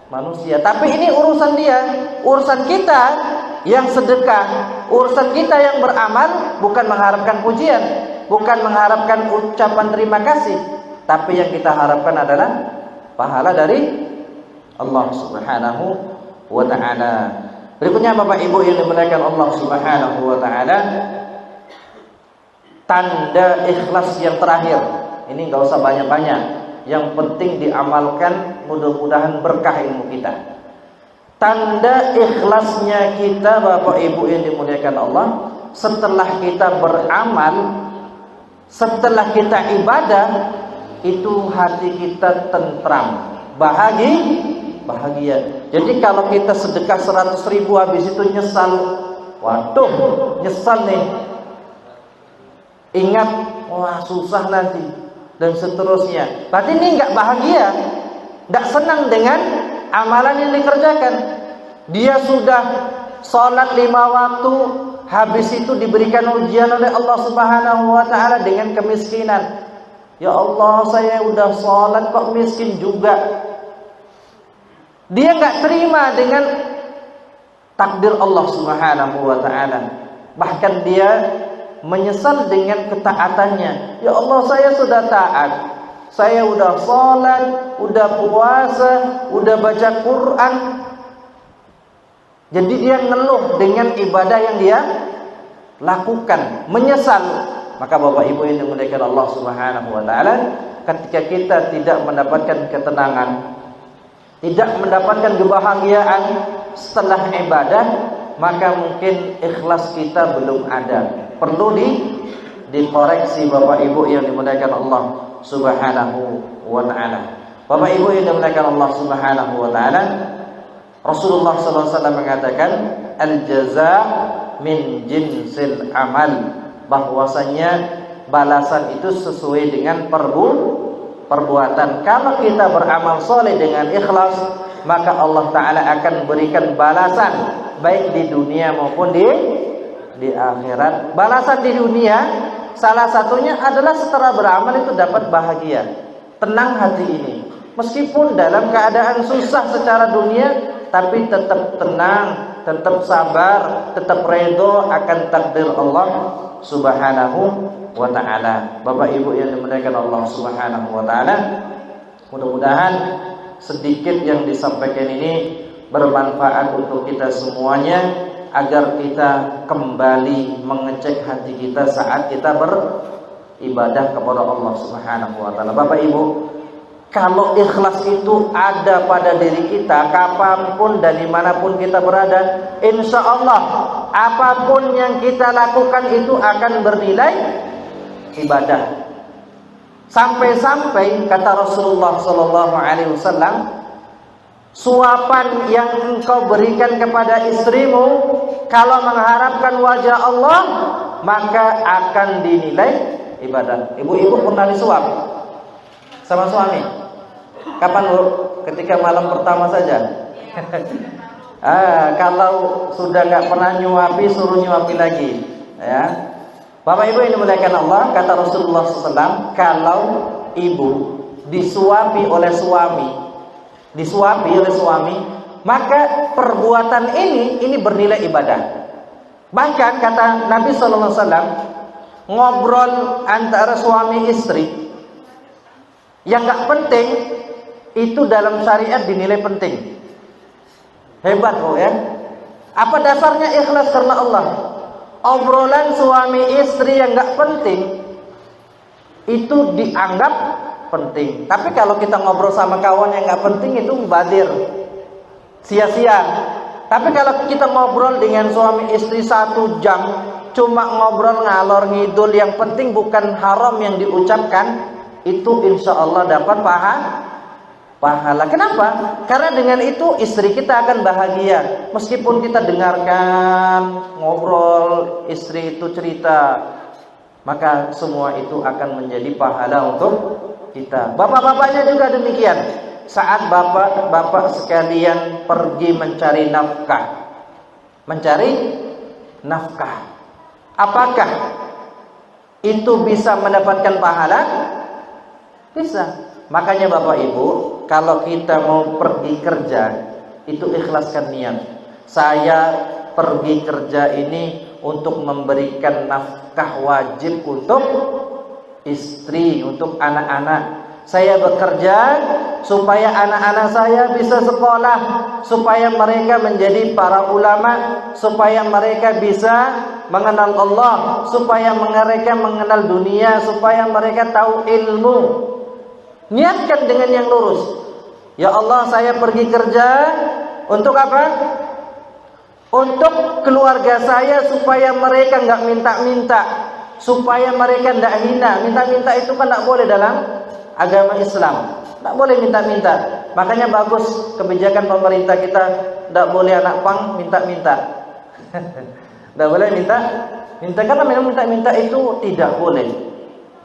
manusia. Tapi ini urusan dia, urusan kita yang sedekah, urusan kita yang beramal, bukan mengharapkan pujian, bukan mengharapkan ucapan terima kasih, tapi yang kita harapkan adalah pahala dari Allah Subhanahu wa Ta'ala. Berikutnya Bapak Ibu yang dimuliakan Allah Subhanahu wa Ta'ala, tanda ikhlas yang terakhir. Ini nggak usah banyak-banyak, yang penting diamalkan, mudah-mudahan berkah ilmu kita. tanda ikhlasnya kita Bapak Ibu yang dimuliakan Allah, setelah kita beramal, setelah kita ibadah, itu hati kita tentram, bahagia. Jadi kalau kita sedekah 100.000 habis itu nyesal, waduh nyesal nih, ingat wah susah nanti dan seterusnya, berarti ini nggak bahagia, nggak senang dengan amalan yang dikerjakan. Dia sudah sholat 5 waktu, habis itu diberikan ujian oleh Allah Subhanahu wa ta'ala dengan kemiskinan. Ya Allah, saya udah sholat kok miskin juga. Dia nggak terima dengan takdir Allah Subhanahu wa ta'ala. Bahkan dia menyesal dengan ketaatannya. Ya Allah, saya sudah taat, saya udah sholat, udah puasa, udah baca Quran. Jadi dia ngeluh dengan ibadah yang dia lakukan, menyesal. Maka Bapak Ibu yang dimuliakan Allah Subhanahu wa ta'ala, ketika kita tidak mendapatkan ketenangan, tidak mendapatkan kebahagiaan setelah ibadah, maka mungkin ikhlas kita belum ada. Perlu dikoreksi Bapak Ibu yang dimuliakan Allah Subhanahu wa ta'ala. Bapak Ibu yang dimuliakan Allah Subhanahu wa ta'ala, Rasulullah SAW mengatakan al-jaza' min jinsil amal, bahwasanya balasan itu sesuai dengan perbuatan. Kalau kita beramal soleh dengan ikhlas, maka Allah Ta'ala akan berikan balasan baik di dunia maupun di akhirat. Balasan di dunia salah satunya adalah setelah beramal itu dapat bahagia, tenang hati ini. Meskipun dalam keadaan susah secara dunia, tapi tetap tenang, tetap sabar, tetap redho akan takdir Allah Subhanahu wa ta'ala. Bapak Ibu yang dimuliakan Allah Subhanahu wa ta'ala, mudah-mudahan sedikit yang disampaikan ini bermanfaat untuk kita semuanya, agar kita kembali mengecek hati kita saat kita beribadah kepada Allah Subhanahu wa ta'ala. Bapak Ibu, kalau ikhlas itu ada pada diri kita, kapanpun dan dimanapun kita berada, insya Allah apapun yang kita lakukan itu akan bernilai ibadah. Sampai-sampai kata Rasulullah SAW, suapan yang engkau berikan kepada istrimu, kalau mengharapkan wajah Allah, maka akan dinilai ibadah. Ibu-ibu pernah disuap sama suami? Kapan Bu? Ketika malam pertama saja? Kalau sudah nggak pernah nyuapi, suruh nyuapi lagi, ya. Bapak Ibu yang dimuliakan Allah, kata Rasulullah SAW, kalau ibu disuapi oleh suami, maka perbuatan ini bernilai ibadah. Bahkan kata Nabi SAW, ngobrol antara suami istri yang nggak penting itu dalam syariat dinilai penting. Hebat kok ya. Apa dasarnya? Ikhlas karena Allah. Obrolan suami istri yang nggak penting itu dianggap penting. Tapi kalau kita ngobrol sama kawan yang nggak penting, itu mubadir, sia-sia. Tapi kalau kita ngobrol dengan suami istri 1 jam, cuma ngobrol ngalor ngidul, yang penting bukan haram yang diucapkan, itu insya Allah dapat pahala. Kenapa? Karena dengan itu istri kita akan bahagia. Meskipun kita dengarkan ngobrol istri itu cerita, maka semua itu akan menjadi pahala untuk kita. Bapak-bapaknya juga demikian. Saat bapak-bapak sekalian pergi mencari nafkah, apakah itu bisa mendapatkan pahala? Bisa. Makanya Bapak Ibu, kalau kita mau pergi kerja, itu ikhlaskan niat. Saya pergi kerja ini untuk memberikan nafkah wajib untuk istri, untuk anak-anak. Saya bekerja supaya anak-anak saya bisa sekolah, supaya mereka menjadi para ulama, supaya mereka bisa mengenal Allah, supaya mereka mengenal dunia, supaya mereka tahu ilmu. Niatkan dengan yang lurus. Ya Allah, saya pergi kerja Untuk apa? Untuk keluarga saya supaya mereka nggak minta-minta, supaya mereka tidak hina. Minta-minta itu kan tidak boleh dalam agama Islam. Tidak boleh minta-minta. Makanya bagus kebijakan pemerintah kita, tidak boleh anak pang minta-minta. Tidak boleh minta, karena memang minta-minta itu tidak boleh.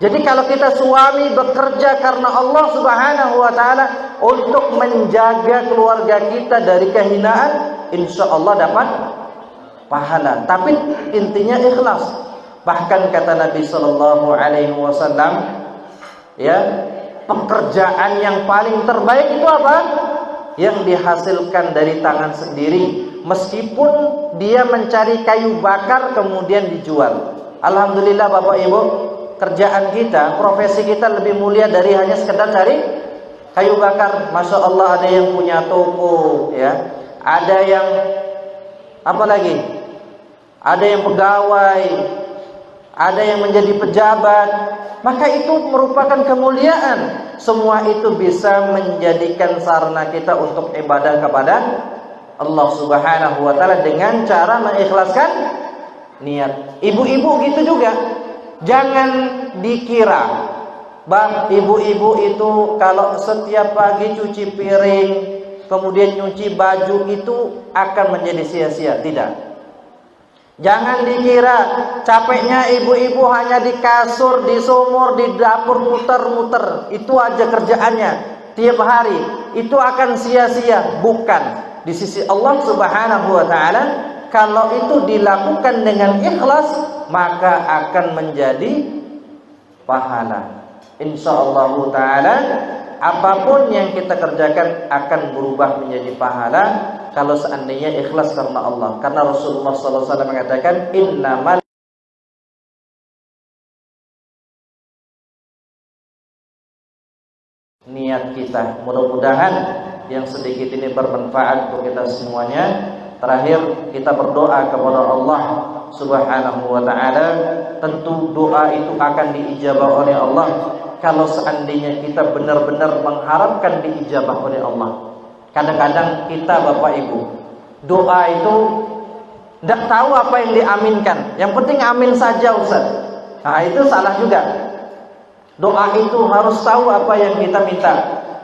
Jadi kalau kita suami bekerja karena Allah Subhanahu wa taala untuk menjaga keluarga kita dari kehinaan, insya Allah dapat pahala. Tapi intinya ikhlas. Bahkan kata Nabi sallallahu alaihi wasallam, ya, pekerjaan yang paling terbaik itu apa? Yang dihasilkan dari tangan sendiri, meskipun dia mencari kayu bakar kemudian dijual. Alhamdulillah Bapak Ibu, kerjaan kita, profesi kita lebih mulia dari hanya sekedar cari kayu bakar. Masya Allah, ada yang punya toko, ya, ada yang apa lagi? Ada yang pegawai, ada yang menjadi pejabat. Maka itu merupakan kemuliaan. Semua itu bisa menjadikan sarana kita untuk ibadah kepada Allah Subhanahu wa taala dengan cara mengikhlaskan niat. Ibu-ibu gitu juga. Jangan dikira bang, ibu-ibu itu kalau setiap pagi cuci piring, kemudian nyuci baju itu akan menjadi sia-sia. Tidak. Jangan dikira capeknya ibu-ibu hanya di kasur, di sumur, di dapur muter-muter. Itu aja kerjaannya tiap hari. Itu akan sia-sia. Bukan. Di sisi Allah Subhanahu wa taala, kalau itu dilakukan dengan ikhlas, maka akan menjadi pahala. Insyaallah taala, apapun yang kita kerjakan akan berubah menjadi pahala kalau seandainya ikhlas karena Allah. Karena Rasulullah SAW mengatakan, innamal niat kita. Mudah-mudahan yang sedikit ini bermanfaat untuk kita semuanya. Terakhir, kita berdoa kepada Allah Subhanahu wa taala. Tentu doa itu akan diijabah oleh Allah kalau seandainya kita benar-benar mengharapkan diijabah oleh Allah. Kadang-kadang kita Bapak Ibu, doa itu tidak tahu apa yang diaminkan. Yang penting amin saja Ustaz. Nah itu salah juga. Doa itu harus tahu apa yang kita minta.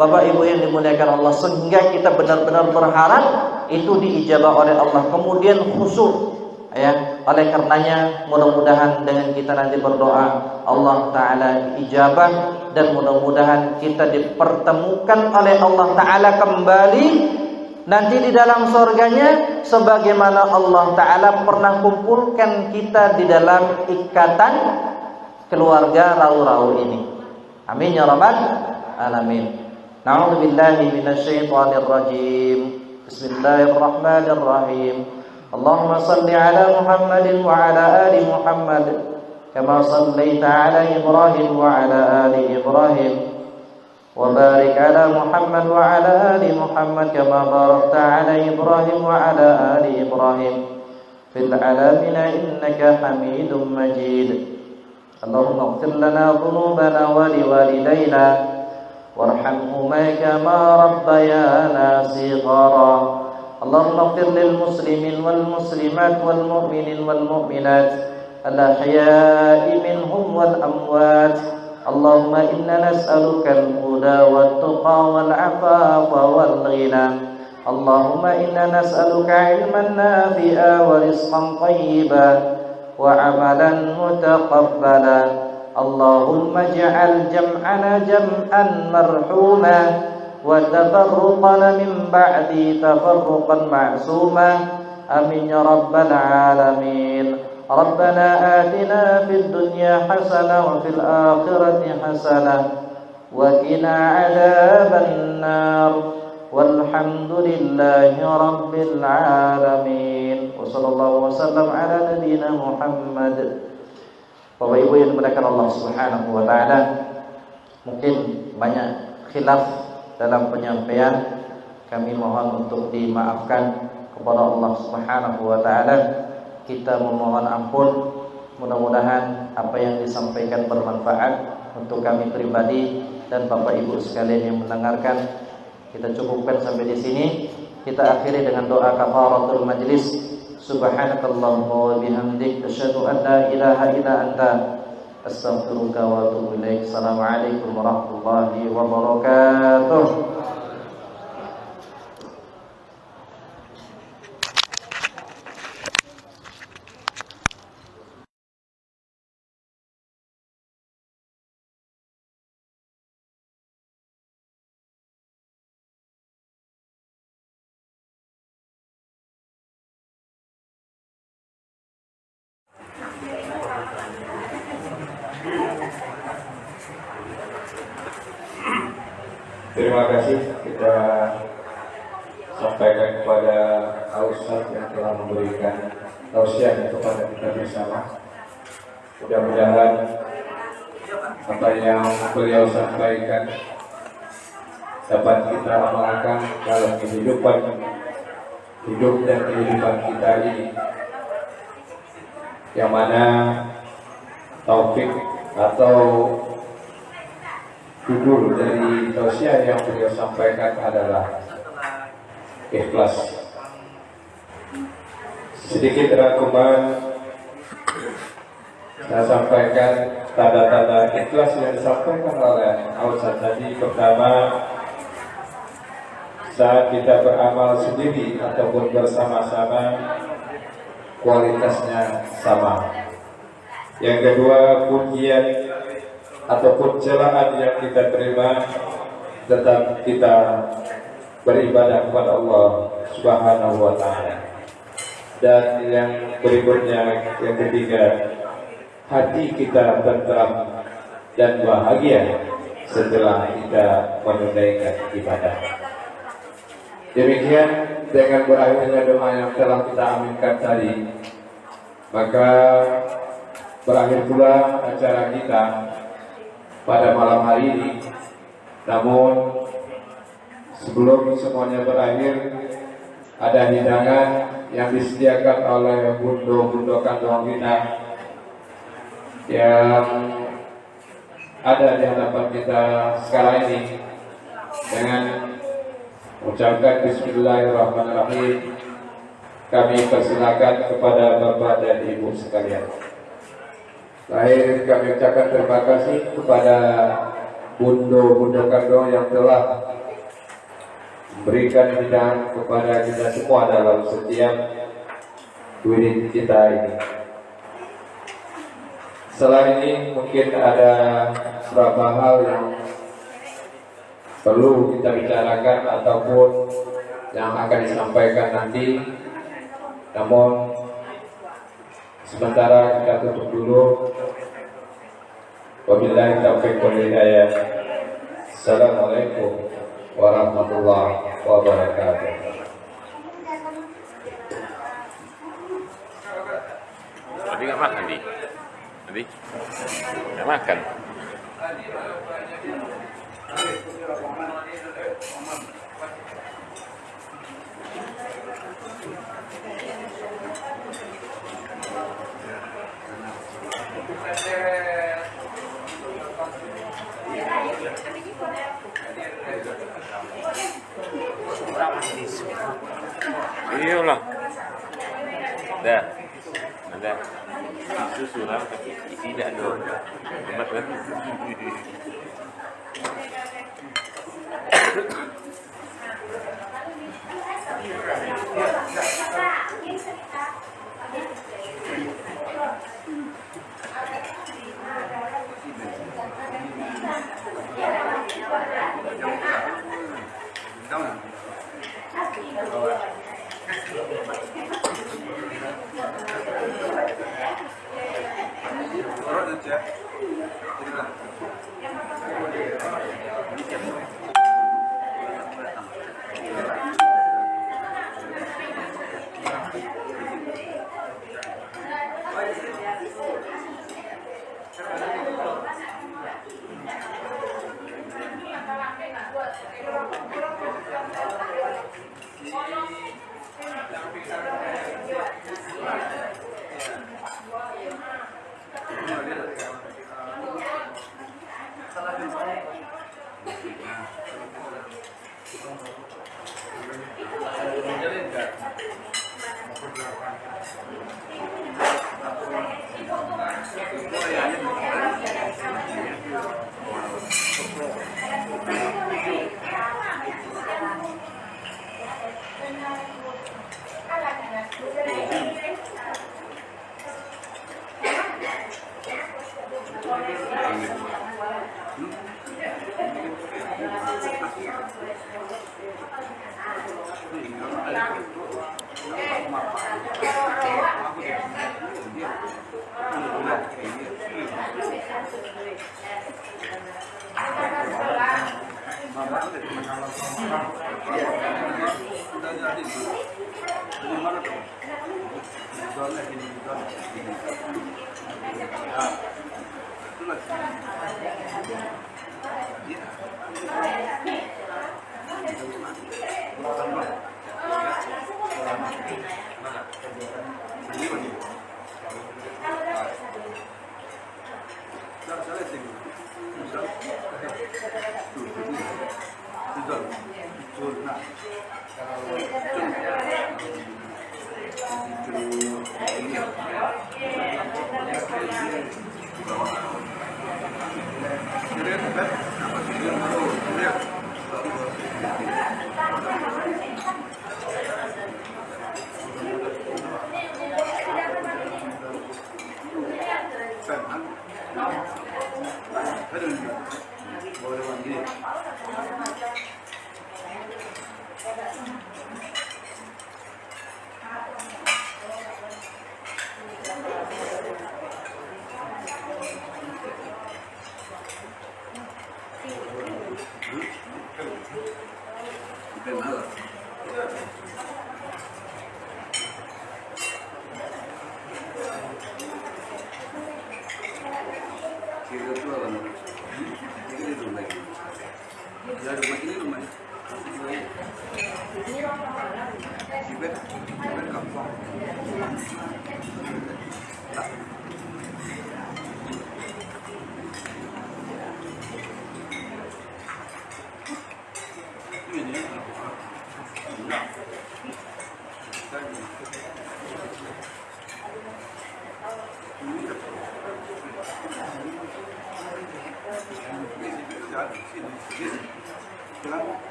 Bapak Ibu yang dimuliakan Allah, sehingga kita benar-benar berharap itu diijabah oleh Allah. Kemudian khusyuk, ya. Oleh karenanya mudah-mudahan dengan kita nanti berdoa Allah Ta'ala ijabah, dan mudah-mudahan kita dipertemukan oleh Allah Ta'ala kembali nanti di dalam surganya, sebagaimana Allah Ta'ala pernah kumpulkan kita di dalam ikatan keluarga rau-rau ini. Amin ya rabbal alamin. Na'udzubillahi minasyaitonir rajim. Bismillahirrahmanirrahim. Allahumma salli ala Muhammadin wa ala ali Muhammad kama sallaita ala Ibrahim wa ala ali Ibrahim, wa barik ala Muhammad wa ala ali Muhammad kama barakta ala Ibrahim wa ala ali Ibrahim fil alamin innaka Hamidum Majid. Allahumma ighfir lana dhunubana wa liwalidayna warhamhuma kama rabbayana shighara. اللهم اغفر للمسلمين والمسلمات والمؤمنين والمؤمنات الأحياء منهم والأموات. اللهم إنا نسألك الهدى والتقى والعفاف والغنى. اللهم إنا نسألك علما نافعا ورزقا طيبا وعملا متقبلا. اللهم اجعل جمعنا جمعا مرحوما وتفرقنا من بعد تفرقا معصوما. آمين يا رب العالمين. ربنا آتنا في الدنيا حسنة وفي الآخرة حسنة وقنا عذاب النار والحمد لله رب العالمين. وصلى الله وسلم على نبينا محمد. Bapak Ibu yang dimuliakan Allah Subhanahu wa taala, mungkin banyak khilaf dalam penyampaian, kami mohon untuk dimaafkan kepada Allah Subhanahu wa taala. Kita memohon ampun. Mudah-mudahan apa yang disampaikan bermanfaat untuk kami pribadi dan Bapak Ibu sekalian yang mendengarkan. Kita cukupkan sampai di sini. kita akhiri dengan doa kafaratul majlis. Subhanakallahumma wa bihamdik asyhadu an la ilaha illa anta astaghfiruka wa atubu ilaik. Assalamualaikum warahmatullahi wabarakatuh. Terima kasih kita sampaikan kepada Al-Ustaz yang telah memberikan tausiah kepada kita bersama. Mudah-mudahan apa yang beliau sampaikan dapat kita amalkan dalam hidup dan kehidupan kita ini, yang mana taufik atau judul dari tausiah yang beliau sampaikan adalah ikhlas. Sedikit rangkuman saya sampaikan tanda-tanda ikhlas yang disampaikan oleh Al-Ustaz tadi. Pertama, saat kita beramal sendiri ataupun bersama-sama, kualitasnya sama. Yang kedua, pujian ataupun celaan yang kita terima tetap kita beribadah kepada Allah Subhanahu wa taala. Dan yang berikutnya, yang ketiga, hati kita tentram dan bahagia setelah kita menunaikan ibadah. Demikian dengan berakhirnya doa yang telah kita aminkan tadi, maka berakhir pula acara kita pada malam hari ini. Namun sebelum semuanya berakhir, ada hidangan yang disediakan oleh bundo-bundo kandung kita yang ada di hadapan kita sekarang ini. Dengan mengucapkan Bismillahirrahmanirrahim, kami persilakan kepada Bapak dan Ibu sekalian. Terakhir kami ucapkan terima kasih kepada bundo-bundo kandung yang telah memberikan hidangan kepada kita semua dalam setiap wirid kita ini. Selain ini mungkin ada beberapa hal yang perlu kita bicarakan ataupun yang akan disampaikan nanti. Namun sementara kita tutup dulu. Wabillahi taufiq wal hidayah. Assalamualaikum warahmatullahi wabarakatuh. Tadi nggak makan, Di? Tadi nggak makan. Iyalah. Dah. Ada susu lah, tapi isi tidak dong. Hemat kan?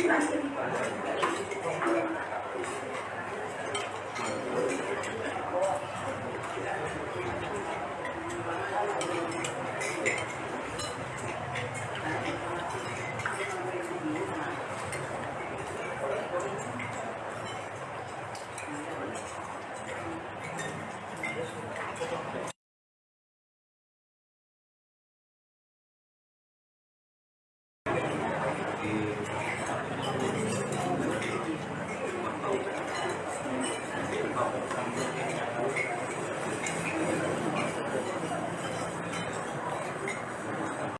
Terima kasih.